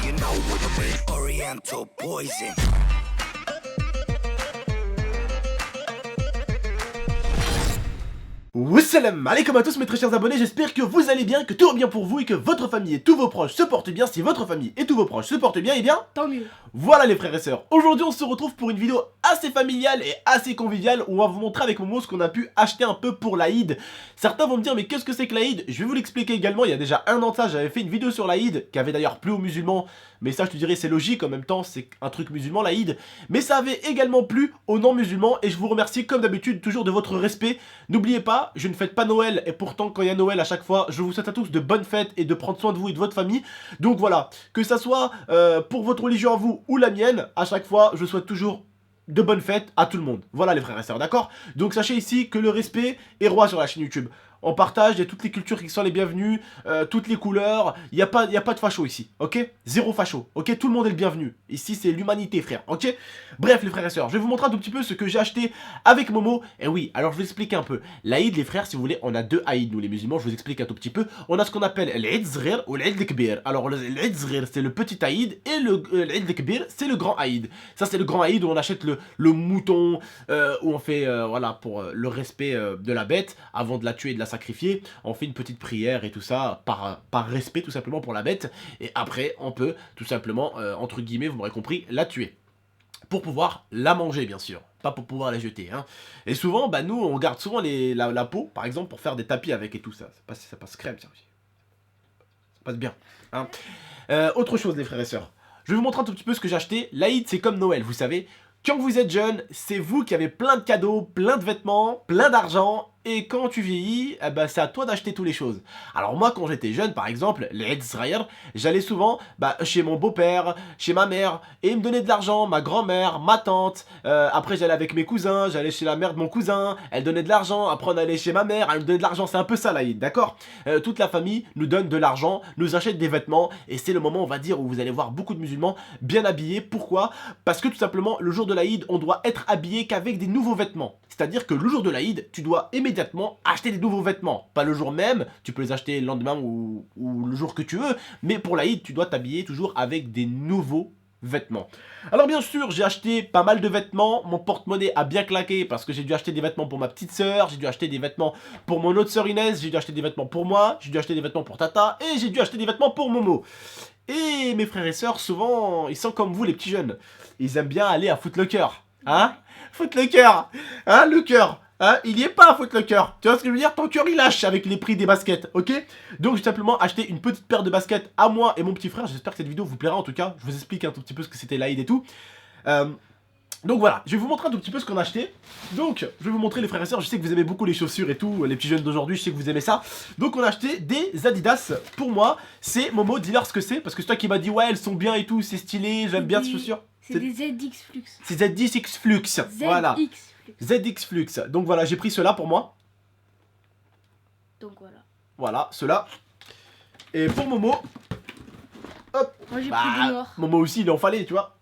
you know what I mean. Oriental poison. Wassalam alaikum à tous mes très chers abonnés, j'espère que vous allez bien, que tout va bien pour vous et que votre famille et tous vos proches se portent bien. Si votre famille et tous vos proches se portent bien, eh bien, tant mieux. Voilà les frères et sœurs, aujourd'hui on se retrouve pour une vidéo assez familiale et assez conviviale où on va vous montrer avec Momo ce qu'on a pu acheter un peu pour l'Aïd. Certains vont me dire mais qu'est-ce que c'est que l'Aïd? Je vais vous l'expliquer également, il y a déjà un an de ça j'avais fait une vidéo sur l'Aïd qui avait d'ailleurs plu aux musulmans. Mais ça je te dirais c'est logique, en même temps c'est un truc musulman l'Aïd. Mais ça avait également plu aux non-musulmans et je vous remercie comme d'habitude toujours de votre respect. N'oubliez pas, je ne fête pas Noël et pourtant quand il y a Noël à chaque fois, je vous souhaite à tous de bonnes fêtes et de prendre soin de vous et de votre famille. Donc voilà, que ça soit pour votre religion à vous ou la mienne, à chaque fois je souhaite toujours de bonnes fêtes à tout le monde. Voilà les frères et sœurs, d'accord? Donc sachez ici que le respect est roi sur la chaîne YouTube. On partage, il y a toutes les cultures qui sont les bienvenues, toutes les couleurs, il n'y a pas de facho ici, ok? Zéro facho, ok? Tout le monde est le bienvenu. Ici c'est l'humanité frère, ok? Bref les frères et sœurs, je vais vous montrer un tout petit peu ce que j'ai acheté avec Momo. Et oui, alors je vous explique un peu. L'Aïd les frères, si vous voulez, on a deux Aïd nous les musulmans, je vous explique un tout petit peu. On a ce qu'on appelle l'Aïd Zghir ou l'Aïd Kbir. Alors l'Aïd Zghir c'est le petit Aïd et l'Aïd Kbir c'est le grand Aïd. Ça c'est le grand Aïd où on achète le mouton, où on fait, voilà, pour le respect de la bête, avant de la tuer et de la sacrifier, on fait une petite prière et tout ça, par respect tout simplement pour la bête, et après on peut tout simplement, entre guillemets, vous m'aurez compris, la tuer. Pour pouvoir la manger bien sûr, pas pour pouvoir la jeter, hein. Et souvent, bah nous on garde souvent la peau, par exemple, pour faire des tapis avec et tout ça, ça passe crème ça aussi. Ça passe bien, hein. Autre chose les frères et sœurs, je vais vous montrer un tout petit peu ce que j'ai acheté. L'Aïd c'est comme Noël, vous savez. Quand vous êtes jeune, c'est vous qui avez plein de cadeaux, plein de vêtements, plein d'argent. Et quand tu vieillis, eh ben, c'est à toi d'acheter toutes les choses. Alors moi, quand j'étais jeune, par exemple, les Eid Zghir, j'allais souvent chez mon beau-père, chez ma mère, et ils me donnaient de l'argent, ma grand-mère, ma tante. Après, j'allais avec mes cousins, j'allais chez la mère de mon cousin, elle donnait de l'argent. Après, on allait chez ma mère, elle me donnait de l'argent. C'est un peu ça, l'Aïd, d'accord? Toute la famille nous donne de l'argent, nous achète des vêtements, et c'est le moment, on va dire, où vous allez voir beaucoup de musulmans bien habillés. Pourquoi? Parce que tout simplement, le jour de l'Aïd, on doit être habillé qu'avec des nouveaux vêtements. C'est-à-dire que le jour de l'Aïd, tu dois immédiatement acheter des nouveaux vêtements. Pas le jour même, tu peux les acheter le lendemain ou le jour que tu veux, mais pour l'Aïd, tu dois t'habiller toujours avec des nouveaux vêtements. Alors bien sûr, j'ai acheté pas mal de vêtements, mon porte-monnaie a bien claqué parce que j'ai dû acheter des vêtements pour ma petite sœur, j'ai dû acheter des vêtements pour mon autre sœur Inès, j'ai dû acheter des vêtements pour moi, j'ai dû acheter des vêtements pour Tata et j'ai dû acheter des vêtements pour Momo. Et mes frères et sœurs, souvent, ils sont comme vous les petits jeunes, ils aiment bien aller à Foot Locker, hein? Foot Locker, hein, le cœur, hein, il y est pas à Foot Locker. Tu vois ce que je veux dire? Ton cœur il lâche avec les prix des baskets, ok? Donc j'ai simplement acheté une petite paire de baskets à moi et mon petit frère. J'espère que cette vidéo vous plaira en tout cas. Je vous explique un tout petit peu ce que c'était l'Aïd et tout. Donc voilà, je vais vous montrer un tout petit peu ce qu'on a acheté. Donc, je vais vous montrer les frères et sœurs, je sais que vous aimez beaucoup les chaussures et tout, les petits jeunes d'aujourd'hui, je sais que vous aimez ça. Donc on a acheté des Adidas pour moi. C'est Momo, dis-leur ce que c'est, parce que c'est toi qui m'as dit ouais elles sont bien et tout, c'est stylé, j'aime bien ces chaussures. C'est des ZX Flux. C'est ZX Flux, voilà. ZX Flux, donc voilà, j'ai pris ceux-là pour moi. Donc voilà. Voilà, ceux-là. Et pour Momo, hop, moi j'ai pris des noirs. Momo aussi, il en fallait, tu vois.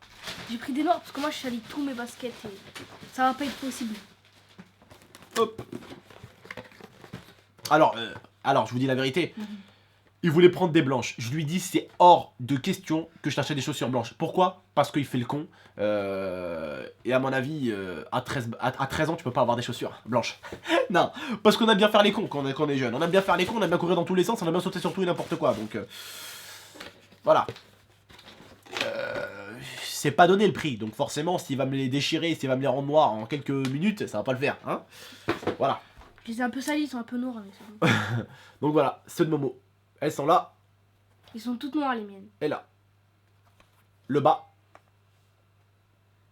J'ai pris des noirs parce que moi je salis tous mes baskets et ça va pas être possible. Hop. Alors, je vous dis la vérité. Il voulait prendre des blanches. Je lui dis c'est hors de question que je t'achète des chaussures blanches. Pourquoi? Parce qu'il fait le con. Et à mon avis, à 13 ans, tu peux pas avoir des chaussures blanches. Non, parce qu'on aime bien faire les cons quand on est jeune. On aime bien faire les cons, on aime bien courir dans tous les sens, on aime bien sauter sur tout et n'importe quoi. Donc, voilà. C'est pas donné le prix, donc forcément s'il va me les déchirer, s'il va me les rendre noirs en quelques minutes, ça va pas le faire, hein. Voilà. Je les ai un peu salis, ils sont un peu noirs, mais c'est bon. Donc voilà, ceux de Momo, elles sont là. Ils sont toutes noires les miennes. Et là. Le bas.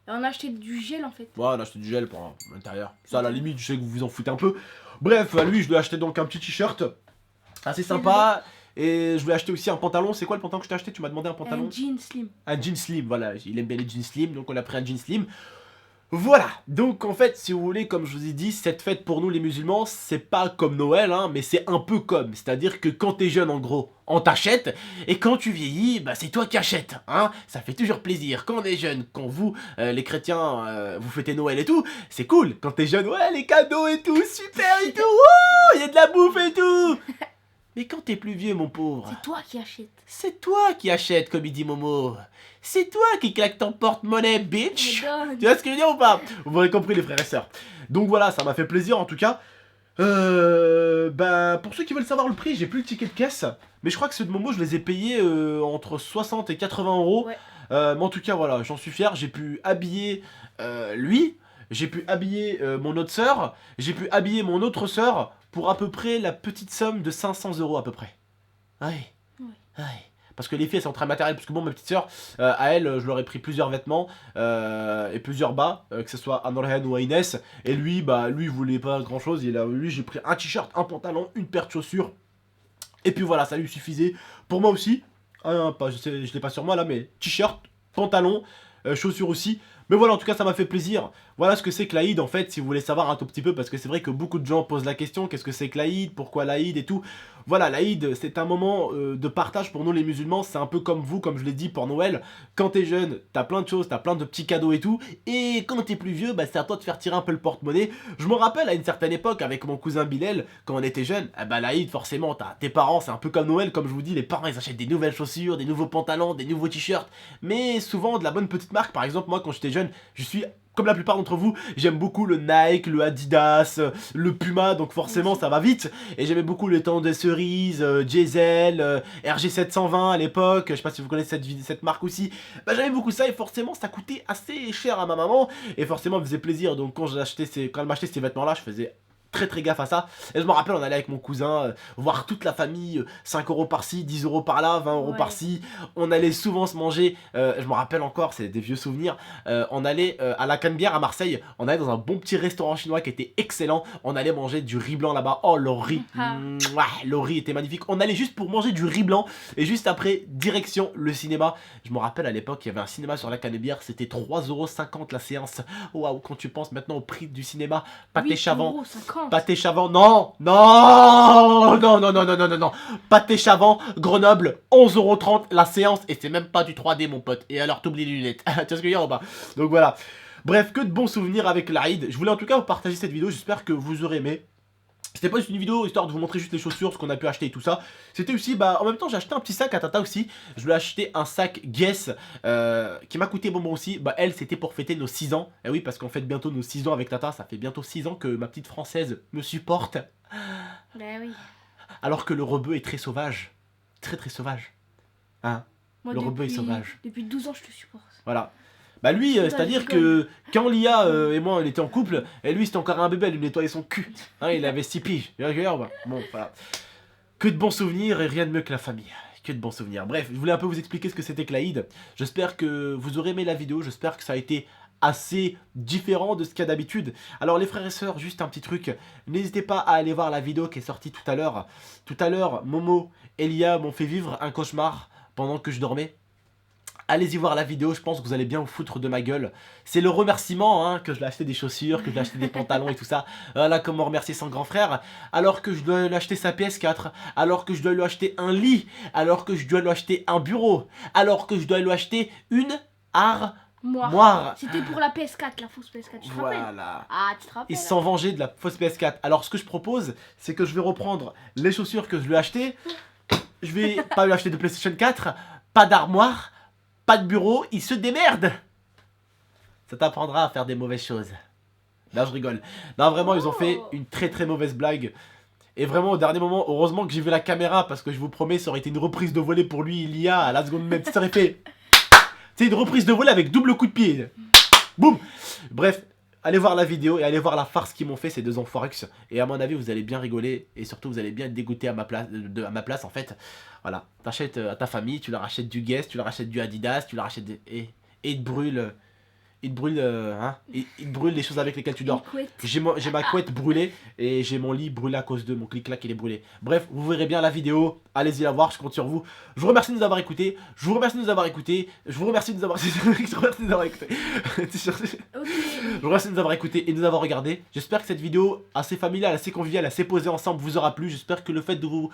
Et on a acheté du gel en fait. Ouais, on a acheté du gel pour l'intérieur. Ça à la limite, je sais que vous vous en foutez un peu. Bref, à lui je lui ai acheté donc un petit t-shirt. Assez sympa. Et je voulais acheter aussi un pantalon. C'est quoi le pantalon que je t'ai acheté? Tu m'as demandé un pantalon? Un jean slim. Un jean slim, voilà. Il aime bien les jeans slim, donc on a pris un jean slim. Voilà, donc en fait, si vous voulez, comme je vous ai dit, cette fête pour nous les musulmans, c'est pas comme Noël, hein, mais c'est un peu comme. C'est-à-dire que quand t'es jeune, en gros, on t'achète, et quand tu vieillis, bah c'est toi qui achètes, hein. Ça fait toujours plaisir. Quand on est jeune, quand vous, les chrétiens, vous fêtez Noël et tout, c'est cool. Quand t'es jeune, ouais, les cadeaux et tout, super et tout, il y a de la bouffe et tout. Mais quand t'es plus vieux, mon pauvre, C'est toi qui achètes. c'est toi qui achètes, comme il dit Momo. C'est toi qui claque ton porte-monnaie, bitch. Mais donne. Tu vois ce que je veux dire ou pas? Vous m'aurez compris, les frères et sœurs. Donc voilà, ça m'a fait plaisir en tout cas. Bah, pour ceux qui veulent savoir le prix, j'ai plus le ticket de caisse. Mais je crois que ceux de Momo, je les ai payés entre 60 et 80 euros. Ouais. Mais en tout cas, voilà, j'en suis fier. J'ai pu habiller lui. J'ai pu habiller mon autre sœur. J'ai pu habiller mon autre sœur pour à peu près la petite somme de 500 euros à peu près. Ouais. Ouais. Ouais. Parce que les filles elles sont très matérielles, parce que bon ma petite soeur, à elle je leur ai pris plusieurs vêtements et plusieurs bas, que ce soit à Norhen ou à Inès, et lui bah lui il voulait pas grand chose, lui j'ai pris un t-shirt, un pantalon, une paire de chaussures, et puis voilà ça lui suffisait, pour moi aussi, je l'ai pas sur moi là mais t-shirt, pantalon, chaussures aussi, mais voilà en tout cas ça m'a fait plaisir, voilà ce que c'est que l'Aïd en fait si vous voulez savoir un tout petit peu, parce que c'est vrai que beaucoup de gens posent la question, qu'est-ce que c'est que l'Aïd, pourquoi l'Aïd et tout. Voilà, l'Aïd, c'est un moment de partage pour nous les musulmans, c'est un peu comme vous, comme je l'ai dit pour Noël. Quand t'es jeune, t'as plein de choses, t'as plein de petits cadeaux et tout, et quand t'es plus vieux, bah c'est à toi de faire tirer un peu le porte-monnaie. Je me rappelle à une certaine époque, avec mon cousin Bilal, quand on était jeune, bah l'Aïd, forcément, t'as tes parents, c'est un peu comme Noël, comme je vous dis, les parents ils achètent des nouvelles chaussures, des nouveaux pantalons, des nouveaux t-shirts, mais souvent de la bonne petite marque. Par exemple, moi quand j'étais jeune, je suis... Comme la plupart d'entre vous, j'aime beaucoup le Nike, le Adidas, le Puma, donc forcément ça va vite. Et j'aimais beaucoup le temps des cerises, Diesel, RG720 à l'époque, je sais pas si vous connaissez cette marque aussi. Bah j'aimais beaucoup ça et forcément ça coûtait assez cher à ma maman. Et forcément elle me faisait plaisir, donc quand elle m'achetait ces vêtements là, je faisais très gaffe à ça. Et je me rappelle on allait avec mon cousin voir toute la famille, 5 euros par-ci, 10 euros par-là, 20 euros par-ci. On allait souvent se manger, je me rappelle encore, c'est des vieux souvenirs, on allait à la Canebière à Marseille, on allait dans un bon petit restaurant chinois qui était excellent, on allait manger du riz blanc là-bas, oh le riz, le riz était magnifique, on allait juste pour manger du riz blanc et juste après direction le cinéma. Je me rappelle à l'époque il y avait un cinéma sur la Canebière, c'était 3,50 € la séance. Waouh, quand tu penses maintenant au prix du cinéma, pâté chavant, pâté chavant, non, pâté chavant, Grenoble, 11,30 € la séance, et c'est même pas du 3D mon pote, et alors t'oublies les lunettes, tu vois ce que je veux dire ou pas? Donc voilà, bref, que de bons souvenirs avec l'Aïd. Je voulais en tout cas vous partager cette vidéo, j'espère que vous aurez aimé. C'était pas juste une vidéo histoire de vous montrer juste les chaussures, ce qu'on a pu acheter et tout ça. C'était aussi, bah en même temps j'ai acheté un petit sac à Tata aussi. Je lui ai acheté un sac Guess qui m'a coûté bonbon aussi. Bah elle c'était pour fêter nos 6 ans. Et oui parce qu'on fête bientôt nos 6 ans avec Tata. Ça fait bientôt 6 ans que ma petite française me supporte. Bah oui. Alors que le rebeu est très sauvage. Très sauvage. Hein? Moi, le rebeu est sauvage. Depuis 12 ans je te supporte. Voilà. Bah lui, c'est-à-dire que quand Lia et moi on était en couple, et lui c'était encore un bébé, il lui nettoyait son cul. Hein, il avait 6 piges. Bon, voilà. Que de bons souvenirs et rien de mieux que la famille. Que de bons souvenirs. Bref, je voulais un peu vous expliquer ce que c'était que l'Aïd. J'espère que vous aurez aimé la vidéo, j'espère que ça a été assez différent de ce qu'il y a d'habitude. Alors les frères et sœurs, juste un petit truc, n'hésitez pas à aller voir la vidéo qui est sortie tout à l'heure. Tout à l'heure, Momo et Lia m'ont fait vivre un cauchemar pendant que je dormais. Allez-y voir la vidéo, je pense que vous allez bien vous foutre de ma gueule. C'est le remerciement hein, que je lui ai acheté des chaussures, que je lui ai acheté des pantalons et tout ça. Voilà comment remercier son grand frère. Alors que je dois lui acheter sa PS4, alors que je dois lui acheter un lit, alors que je dois lui acheter un bureau, alors que je dois lui acheter une armoire. C'était pour la PS4, la fausse PS4, tu te rappelles? Voilà. Ah, tu te rappelles? Ils se sont vengés de la fausse PS4. Alors ce que je propose, c'est que je vais reprendre les chaussures que je lui ai achetées. Je vais pas lui acheter de PlayStation 4, pas d'armoire, pas de bureau, il se démerde. Ça t'apprendra à faire des mauvaises choses. Là je rigole. Non vraiment ils ont fait une très mauvaise blague. Et vraiment au dernier moment, heureusement que j'ai vu la caméra, parce que je vous promets ça aurait été une reprise de volée pour lui, il y a à la seconde même. Ça aurait fait... C'est une reprise de volée avec double coup de pied. Boum. Bref, allez voir la vidéo et allez voir la farce qu'ils m'ont fait ces deux enfoirux. Et à mon avis vous allez bien rigoler. Et surtout vous allez bien être dégoûté à ma place en fait. Voilà, t'achètes à ta famille, tu leur achètes du Guess, tu leur achètes du Adidas, tu leur achètes des... Et ils te brûlent... Ils te brûlent les choses avec lesquelles tu dors. J'ai ma couette brûlée et j'ai mon lit brûlé à cause de mon clic-clac, il est brûlé. Bref, vous verrez bien la vidéo, allez-y la voir, je compte sur vous. Je vous remercie de nous avoir écoutés, je vous remercie de nous avoir écoutés, je vous remercie de nous avoir écoutés. Je vous remercie de nous avoir écoutés et de nous avoir regardés. J'espère que cette vidéo assez familiale, assez conviviale, assez posée ensemble vous aura plu. J'espère que le fait de vous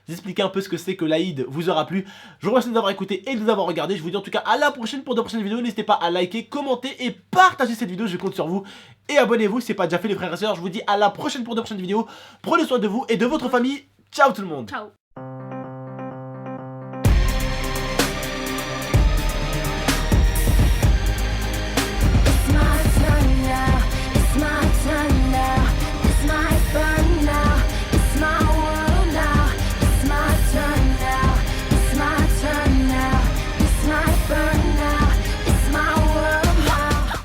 expliquer un peu ce que c'est que l'Aïd vous aura plu. Je vous remercie de nous avoir écoutés et de nous avoir regardés. Je vous dis en tout cas à la prochaine pour de prochaines vidéos. N'hésitez pas à liker, commenter et partager cette vidéo, je compte sur vous. Et abonnez-vous si ce n'est pas déjà fait les frères et sœurs. Je vous dis à la prochaine pour de prochaines vidéos. Prenez soin de vous et de votre famille. Ciao tout le monde. Ciao.